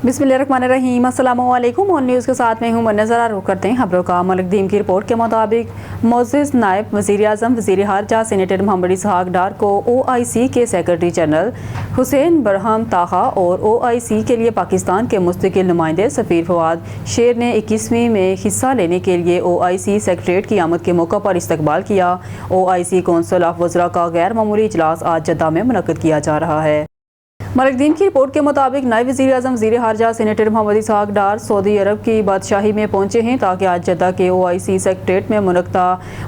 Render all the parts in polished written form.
बिस्मिल्लाहिर्रहमानिर्रहीम। अस्सलामुअलैकुम। On news के साथ में हूँ मुन्नज़रा। रुख करते हैं खबरों का। मलिक दीम की रिपोर्ट के मुताबिक मोअज़्ज़ज़ नायब वज़ीर आज़म वज़ीर ख़ारजा सेनेटर मोहम्मद इसहाक़ डार को OIC के सेक्रेटरी जनरल हुसैन बरहम ताहा और OIC के लिए पाकिस्तान के मुस्तकिल नुमाइंदे सफ़ीर फवाद शेर ने 21वीं में हिस्सा लेने के लिए OIC सेक्रेटरीट की आमद के मौके पर इस्तकबाल किया। OIC कौंसिल ऑफ वज़रा का गैर मामूली इजलास आज जद्दा में मुनक़्क़िद किया जा रहा है। मलिक दीम की रिपोर्ट के मुताबिक नायब वज़ीर आज़म वज़ीर ख़ारजा सेनेटर मोहम्मद इसहाक़ डार सऊदी अरब की बादशाही में पहुँचे हैं ताकि आज जद्दा के OIC सेक्रेटरीट में मुनक़्क़दा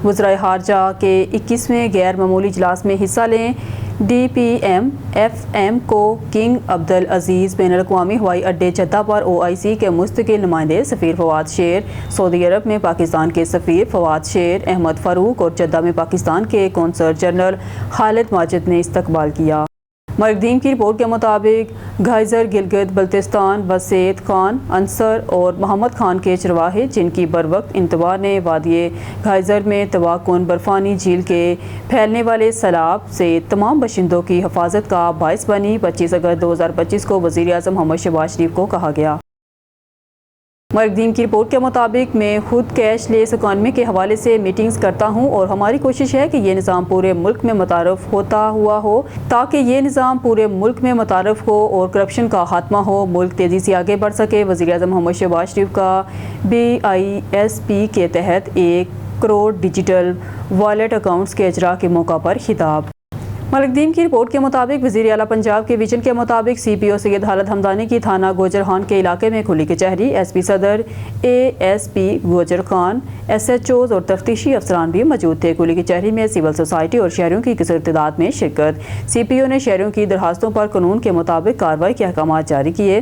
वज़राए ख़ारजा के 21वें गैर मामूली इजलास में हिस्सा लें। DPM-FM को किंग अब्दुल अज़ीज़ बैनुल अक़वामी हवाई अड्डे जद्दा पर OIC के मुस्तकिल नुमाइंदे सफ़ीर फवाद शेर, सऊदी अरब में पाकिस्तान के सफ़ीर फवाद शेर अहमद फ़ारूक और जद्दा में पाकिस्तान के कौंसल जनरल खालिद माजिद ने इस्तकबाल किया। मलिक दीम की रिपोर्ट के मुताबिक घाइज़र गिलगित बल्तिस्तान वसेद खान अंसर और मोहम्मद खान के चरवाहे जिनकी बरवक्त इंतवा ने वादिये घाइज़र में तबाहकुन बर्फानी झील के फैलने वाले सैलाब से तमाम बशिंदों की हिफाजत का बाइस बनी। 25 अगस्त 2025 को वज़ीर आज़म मोहम्मद शहबाज शरीफ को कहा गया। मलिक दीम की रिपोर्ट के मुताबिक मैं खुद कैशलेस इकॉनमी के हवाले से मीटिंग्स करता हूं और हमारी कोशिश है कि ये निज़ाम पूरे मुल्क में मुतारफ़ होता हुआ हो ताकि ये निज़ाम पूरे मुल्क में मुतारफ़ हो और करप्शन का खात्मा हो, मुल्क तेज़ी से आगे बढ़ सके। वज़ीर आज़म मोहम्मद शहबाज शरीफ का BISP के तहत 1 करोड़ डिजिटल वॉलेट अकाउंट्स के इजरा के मौका पर खिताब। मलिक दीम की रिपोर्ट के मुताबिक वज़ीर आला पंजाब के विजन के मुताबिक CPO सैयद खालिद हमदानी की थाना गोजर खान के इलाके में खुली कचहरी। SP सदर ASP गोजर खान, SHOs और तफ्तीशी अफसरान भी मौजूद थे। खुली कचहरी में सिविल सोसाइटी और शहरियों की किसी तादाद में शिरकत। CPO ने शहरियों की दरखास्तों पर कानून के मुताबिक कार्रवाई के अहकाम जारी किए।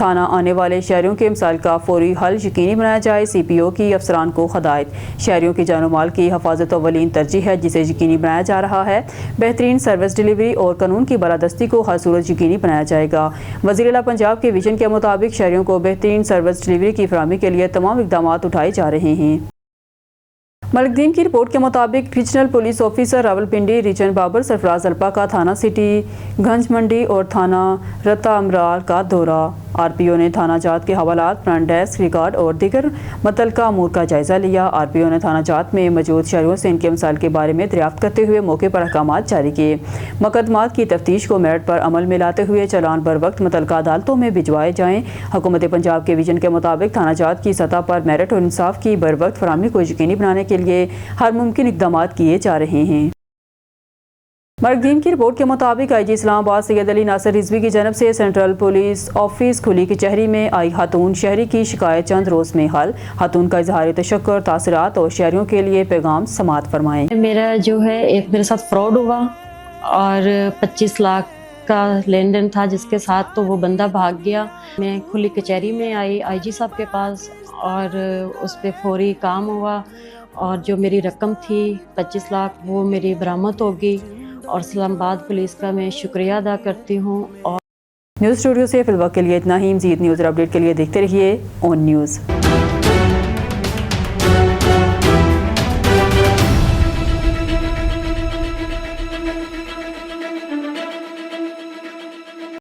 थाना आने वाले शहरियों के मसाइल का फौरी हल यकीनी बनाया जाए। CPO की अफसरान को हदायत, शहरियों की जान माल की हिफाजत अवलीन तरजीह है जिसे यकीनी बनाया जा रहा है। बेहतरीन सर्विस डिलीवरी और कानून की बालादस्ती को हर सूरत यकीनी बनाया जाएगा। वज़ीर आला पंजाब के विजन के मुताबिक शहरियों को बेहतरीन सर्विस डिलीवरी की फराहमी के लिए तमाम इक़दाम उठाए जा रहे हैं। मलिक दीम की रिपोर्ट के मुताबिक regional police officer Rawalpindi region Babar Sarfaraz अल्पा का थाना सिटी, गंज मंडी और थाना रत्ता अमरार का दौरा। RPO ने थाना जात के हवालात, फ्रंट डेस्क, रिकॉर्ड और दीगर मुतल्लिका अमूर का जायज़ा लिया। RPO ने थाना जात में मौजूद शहरियों से इनके मसाइल के बारे में दरियाफ्त करते हुए मौके पर अहकामात जारी किए। मुकदमात की तफ्तीश को मेरिट पर अमल में लाते हुए चालान बर वक्त मुतल्लिका अदालतों में भिजवाए जाएँ। हुकूमत पंजाब के विजन के मुताबिक थाना जात की सतह पर मेरिट और इंसाफ की बर वक्त फराहमी को यकीनी बनाने के लिए हर मुमकिन इक़दाम किए जा रहे हैं। मलिक दीम की रिपोर्ट के मुताबिक IG इस्लामाबाद सैयद अली नासिर रिजवी की जानब से सेंट्रल पुलिस ऑफिस खुली कचहरी में आई खातून शहरी की शिकायत चंद रोज़ में हल। खातून का इजहार तशक्कुर, तासरात और शहरियों के लिए पैगाम समात फरमाएं। मेरा जो है एक मेरे साथ फ्रॉड हुआ और 25 लाख का लेन देन था जिसके साथ तो वो बंदा भाग गया। मैं खुली कचहरी में आई IG साहब के पास और उस पर फौरी काम हुआ और जो मेरी रकम थी 25 लाख वो मेरी बरामद हो गई और इस्लामाबाद पुलिस का मैं शुक्रिया अदा करती हूँ। और न्यूज़ स्टूडियो से फिलहाल के लिए इतना ही। मज़ीद न्यूज़ और अपडेट के लिए देखते रहिए ऑन न्यूज़।